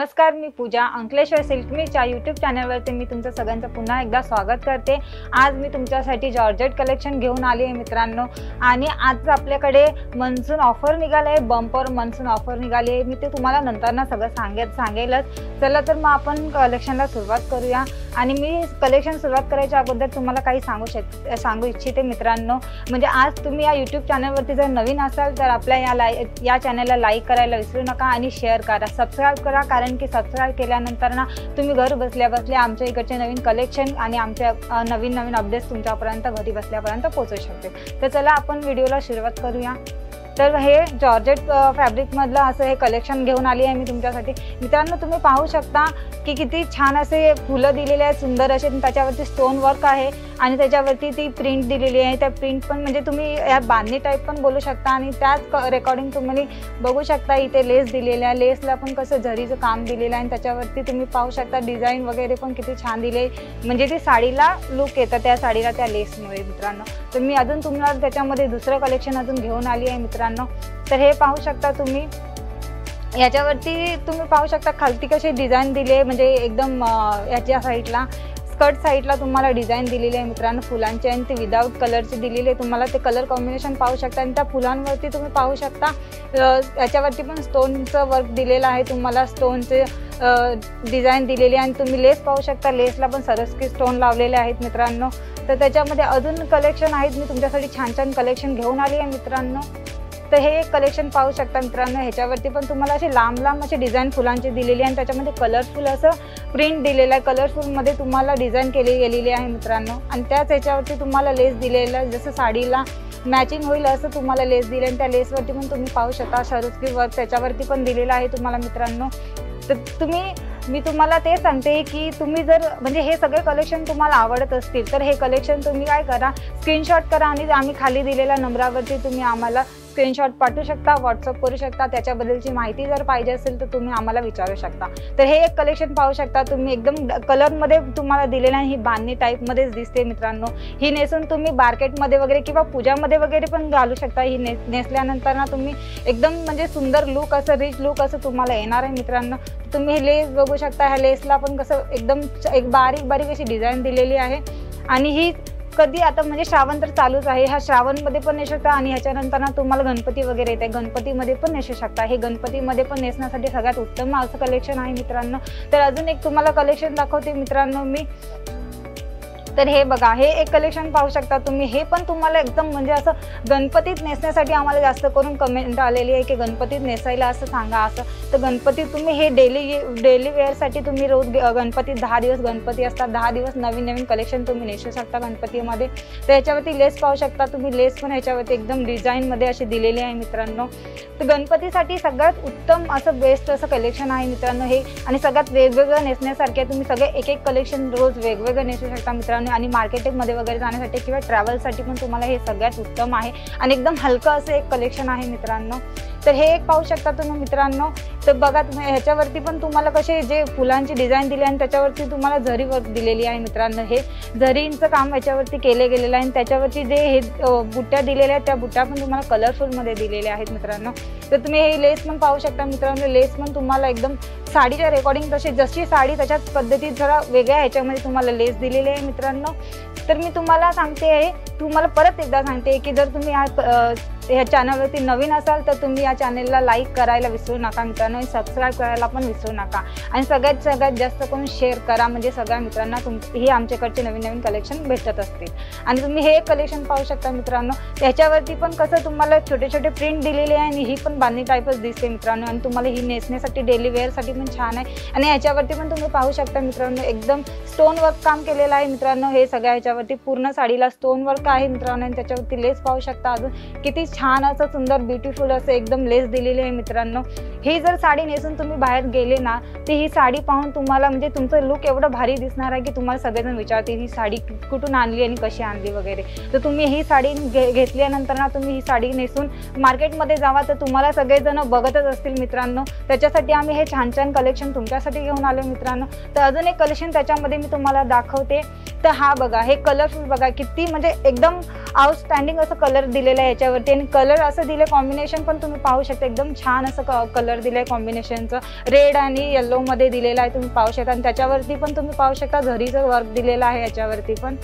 नमस्कार, मी पूजा अंकलेश्वर सिल्कमीच्या यूट्यूब चॅनलवरती मी तुमचं सगळ्यांचं पुन्हा एकदा स्वागत करते। आज मी तुमच्यासाठी जॉर्जेट कलेक्शन घेऊन आली आहे मित्रांनो। आणि आज आपल्याकडे मनसून ऑफर निघाली आहे, बंपर मनसून ऑफर निघाली आहे। मी ते तुम्हाला नंतर ना सगळं सांगेलच। चला तर मग आपण कलेक्शनला सुरुवात करूया। आणि मी कलेक्शन सुरुवात करायच्या अगोदर तुम्हाला काही सांगू इच्छिते मित्रांनो। म्हणजे आज तुम्ही या यूट्यूब चॅनलवरती जर नवीन असाल तर आपल्या या चॅनलला लाईक करायला विसरू नका आणि शेअर करा, सबस्क्राइब करा। कारण की सबस्क्राइब केल्यानंतर ना तुम्ही घर बसल्या आमच्या इकडचे नवीन कलेक्शन आणि आमच्या नवीन अपडेट्स तुमच्यापर्यंत घरी बसल्यापर्यंत पोहोचू शकते। तर चला आपण व्हिडिओला सुरुवात करूया। तर हे जॉर्जेट फॅब्रिक मधलं असं हे कलेक्शन घेऊन आली आहे मी तुमच्यासाठी। मित्रांनो तुम्ही पाहू शकता की किती छान असे फुलं दिलेले आहेत, सुंदर असे, त्याच्यावरती स्टोन वर्क आहे आणि त्याच्यावरती ती प्रिंट दिलेली आहे। त्या प्रिंट पण म्हणजे तुम्ही या बांधणी टाईप पण बोलू शकता आणि त्याच रेकॉर्डिंग तुम्ही बघू शकता। इथे लेस दिलेले आहे, लेसला पण कसं जरीचं काम दिलेलं आहे आणि त्याच्यावरती तुम्ही पाहू शकता डिझाईन वगैरे पण किती छान दिले, म्हणजे ती साडीला लुक येतं त्या साडीला त्या लेसमुळे मित्रांनो। तर मी अजून तुम्हाला त्याच्यामध्ये दुसरं कलेक्शन अजून घेऊन आली आहे मित्रांनो। तर हे पाहू शकता तुम्ही, याच्यावरती तुम्ही पाहू शकता खालती कशी डिझाईन दिली आहे, म्हणजे एकदम याच्या साईडला स्कर्ट साईडला तुम्हाला डिझाईन दिलेली आहे मित्रांनो फुलांची, आणि ती विदाउट कलरची दिलेली आहे। तुम्हाला ते कलर कॉम्बिनेशन पाहू शकता आणि त्या फुलांवरती तुम्ही पाहू शकता याच्यावरती पण स्टोनचं वर्क दिलेलं आहे, तुम्हाला स्टोनचे डिझाईन दिलेली आहे। आणि तुम्ही लेस पाहू शकता, लेसला पण सरस्की स्टोन लावलेले आहेत मित्रांनो। तर त्याच्यामध्ये अजून कलेक्शन आहेत, मी तुमच्यासाठी छान छान कलेक्शन घेऊन आली आहे मित्रांनो। तर हे एक कलेक्शन पाहू शकता मित्रांनो, ह्याच्यावरती पण तुम्हाला असे लांब असे डिझाईन फुलांची दिलेली आहे आणि त्याच्यामध्ये कलरफुल असं प्रिंट दिलेलं आहे, कलरफुलमध्ये तुम्हाला डिझाईन केली गेलेली आहे मित्रांनो। आणि त्याच ह्याच्यावरती तुम्हाला लेस दिलेलं आहे, जसं साडीला मॅचिंग होईल असं तुम्हाला लेस दिले आणि त्या लेसवरती पण तुम्ही पाहू शकता सरस्की वर्क त्याच्यावरती पण दिलेलं आहे तुम्हाला मित्रांनो। तर मी तुम्हाला ते सांगते की तुम्ही जर म्हणजे हे सगळे कलेक्शन तुम्हाला आवडत असतील तर हे कलेक्शन तुम्ही काय करा, स्क्रीनशॉट करा आणि आम्ही खाली दिलेल्या नंबरावरती तुम्ही आम्हाला स्क्रीनशॉट पाठवू शकता, व्हॉट्सअप करू शकता। त्याच्याबद्दलची माहिती जर पाहिजे असेल तर तुम्ही आम्हाला विचारू शकता। तर हे एक कलेक्शन पाहू शकता तुम्ही, एकदम कलरमध्ये तुम्हाला दिलेलं आहे, ही बांधणी टाईपमध्येच दिसते मित्रांनो। ही नेसून तुम्ही मार्केटमध्ये वगैरे किंवा पूजामध्ये वगैरे पण घालू शकता। ही नेसल्यानंतर ना तुम्ही एकदम म्हणजे सुंदर लुक असं, रिच लुक असं तुम्हाला येणार आहे मित्रांनो। तुम्ही हे लेस बघू शकता, ह्या लेसला पण कसं एकदम एक बारीक अशी डिझाईन दिलेली आहे। आणि ही कधी आता म्हणजे श्रावण तर चालूच आहे, ह्या श्रावणमध्ये पण नेसू शकता आणि ह्याच्यानंतर ना तुम्हाला गणपती वगैरे येते, गणपतीमध्ये पण नेसू शकता। हे गणपतीमध्ये पण नेसण्यासाठी सगळ्यात उत्तम असं कलेक्शन आहे मित्रांनो। तर अजून एक तुम्हाला कलेक्शन दाखवते मित्रांनो मी। तर हे बघा, हे एक कलेक्शन पाहू शकता तुम्ही, हे पण तुम्हाला एकदम म्हणजे असं गणपतीत नेसण्यासाठी आम्हाला जास्त करून कमेंट आलेली आहे की गणपतीत नेसायला असं सांगा असं। तर गणपती तुम्ही हे डेली वेअरसाठी तुम्ही रोज गणपतीत 10 दिवस गणपती असतात, 10 दिवस नवीन कलेक्शन तुम्ही नेसू शकता गणपतीमध्ये। तर ह्याच्यावरती लेस पाहू शकता तुम्ही, लेस पण ह्याच्यावरती एकदम डिझाईनमध्ये अशी दिलेली आहे मित्रांनो। तर गणपतीसाठी सगळ्यात उत्तम असं बेस्ट असं कलेक्शन आहे मित्रांनो हे, आणि सगळ्यात वेगवेगळं नेसण्यासारखे तुम्ही सगळे एक कलेक्शन रोज वेगवेगळं नेसू शकता मित्रांनो। आणि मार्केटिंगमध्ये वगैरे जाण्यासाठी किंवा ट्रॅव्हलसाठी पण तुम्हाला हे सगळ्यात उत्तम आहे आणि एकदम हलकं असं एक कलेक्शन आहे मित्रांनो। तर हे एक पाहू शकता तुम्ही मित्रांनो। तर बघा तुम्ही ह्याच्यावरती पण तुम्हाला कसे जे फुलांची डिझाईन दिली आणि त्याच्यावरती तुम्हाला जरी वर्क दिलेली आहे मित्रांनो। हे जरींचं काम याच्यावरती केले गेलेलं आहे आणि त्याच्यावरती जे हे बुट्ट्या दिलेल्या आहेत त्या बुट्ट्या पण तुम्हाला कलरफुलमध्ये दिलेल्या आहेत मित्रांनो। तर तुम्ही हे लेस पण पाहू शकता मित्रांनो, लेस पण तुम्हाला एकदम साडीच्या रेकॉर्डिंग तशी जशी साडी त्याच्याच पद्धतीत जरा वेगळ्या ह्याच्यामध्ये तुम्हाला लेस दिलेली आहे मित्रांनो। तर मी तुम्हाला परत एकदा सांगते की जर तुम्ही ह्या चॅनलवरती नवीन असाल तर तुम्ही या चॅनलला लाईक करायला विसरू नका मित्रांनो, आणि सबस्क्राईब करायला पण विसरू नका, आणि सगळ्यात जास्त करून शेअर करा, म्हणजे सगळ्या मित्रांना ही आमच्याकडचे नवीन कलेक्शन भेटत असतील। आणि तुम्ही हे कलेक्शन पाहू शकता मित्रांनो, ह्याच्यावरती पण कसं तुम्हाला छोटे प्रिंट दिलेले आहे आणि ही पण बांधणी टाईपच दिसते मित्रांनो। आणि तुम्हाला ही नेसण्यासाठी डेली वेअरसाठी पण छान आहे। आणि ह्याच्यावरती पण तुम्ही पाहू शकता मित्रांनो, एकदम स्टोन वर्क काम केलेलं आहे मित्रांनो। हे सगळ्या ह्याच्यावरती पूर्ण साडीला स्टोन वर्क आहे मित्रांनो, आणि त्याच्यावरती लेस पाहू शकता अजून किती छान असं सुंदर ब्युटिफुल असं एकदम लेस दिलेली आहे मित्रांनो। ही जर साडी नेसून तुम्ही बाहेर गेले ना तर ही साडी पाहून तुम्हाला म्हणजे तुमचं लुक एवढं भारी दिसणार आहे की तुम्हाला सगळेजण विचारतील ही साडी कुठून आणली आणि कशी आणली वगैरे। तर तुम्ही ही साडी घेतल्यानंतर ना तुम्ही ही साडी नेसून मार्केटमध्ये जावा तर तुम्हाला सगळेजण बघतच असतील मित्रांनो। त्याच्यासाठी आम्ही हे छान कलेक्शन तुमच्यासाठी घेऊन आलो मित्रांनो। तर अजून एक कलेक्शन त्याच्यामध्ये मी तुम्हाला दाखवते। तर हा बघा, हे कलरफुल बघा किती म्हणजे एकदम आउटस्टँडिंग असं कलर दिलेला आहे याच्यावरती आणि कलर असं दिले कॉम्बिनेशन पण तुम्ही पाहू शकता एकदम छान असं कलर दिलंय कॉम्बिनेशनचं रेड आणि येलो मध्ये दिलेलं आहे तुम्ही पाहू शकता आणि त्याच्यावरती पण तुम्ही पाहू शकता झरीचं वर्क दिलेलं आहे याच्यावरती पण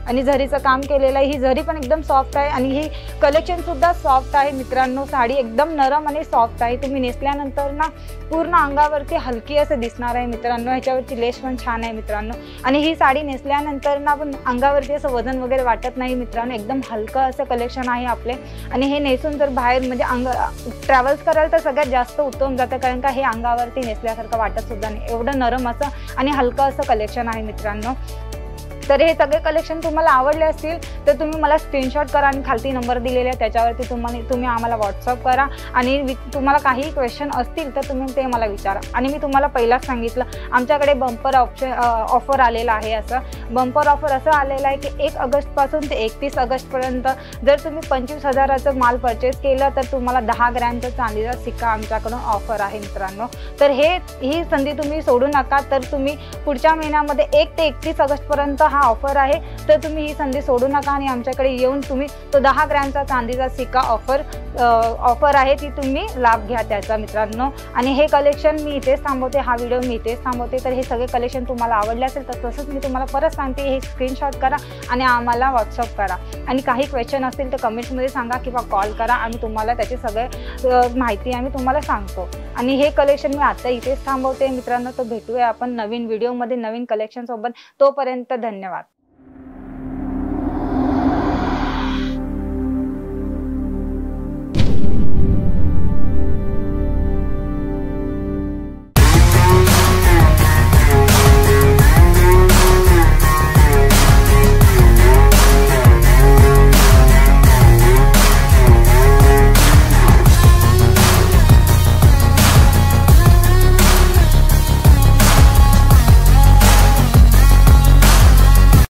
आणि झरीचं काम केलेलं आहे ही झरी पण एकदम सॉफ्ट आहे आणि ही कलेक्शन सुद्धा सॉफ्ट आहे मित्रांनो साडी एकदम नरम आणि सॉफ्ट आहे तुम्ही नेसल्यानंतर ना पूर्ण अंगावरती हलकी असं दिसणार आहे मित्रांनो ह्याच्यावरची लेस पण छान आहे मित्रांनो आणि ही साडी नेसल्यानंतर ना पण अंगावरती असं वजन वगैरे वाटत नाही मित्रांनो एकदम हलकं असं कलेक्शन आहे आपले आणि हे नेसून जर बाहेर म्हणजे ट्रॅव्हल्स कराल तर सगळ्यात जास्त उत्तम जातं कारण का हे अंगावरती नेसल्यासारखं वाटत सुद्धा नाही एवढं नरम असं आणि हलकं असं कलेक्शन आहे मित्रांनो तर हे सगळे कलेक्शन तुम्हाला आवडले असतील तर तुम्ही मला स्क्रीनशॉट करा आणि खालती नंबर दिलेला आहे त्याच्यावरती तुम्ही आम्हाला व्हॉट्सअप करा आणि तुम्हाला काही क्वेश्चन असतील तर तुम्ही ते मला विचारा आणि मी तुम्हाला पहिलाच सांगितलं आमच्याकडे बंपर ऑफर आलेला आहे असं बंपर ऑफर असं आलेलं आहे की 1 ऑगस्टपासून ते 31 ऑगस्टपर्यंत जर तुम्ही 25,000चं माल परचेस केलं तर तुम्हाला 10 ग्रॅमचा चांदीचा सिक्का आमच्याकडून ऑफर आहे मित्रांनो तर ही संधी तुम्ही सोडू नका तर तुम्ही पुढच्या महिन्यामध्ये 1 ते 31 ऑगस्टपर्यंत हा ऑफर आहे तर तुम्ही ही संधी सोडू नका आणि आमच्याकडे येऊन तुम्ही तो 10 ग्रॅमचा चांदीचा सिक्का ऑफर आहे ती तुम्ही लाभ घ्या त्याचा मित्रांनो आणि हे कलेक्शन मी इथेच थांबवते हा व्हिडिओ मी इथेच थांबवते तर हे सगळे कलेक्शन तुम्हाला आवडले असेल तर तसंच मी तुम्हाला परत सांगते हे स्क्रीनशॉट करा आणि आम्हाला व्हॉट्सअप करा आणि काही क्वेश्चन असतील तर कमेंट्समध्ये सांगा किंवा कॉल करा आम्ही तुम्हाला त्याची सगळे माहिती आम्ही तुम्हाला सांगतो आणि हे कलेक्शन मी आता इथेच थांबवते मित्रांनो तर भेटूया आपण नवीन व्हिडिओमध्ये नवीन कलेक्शन सोबत तोपर्यंत धन्यवाद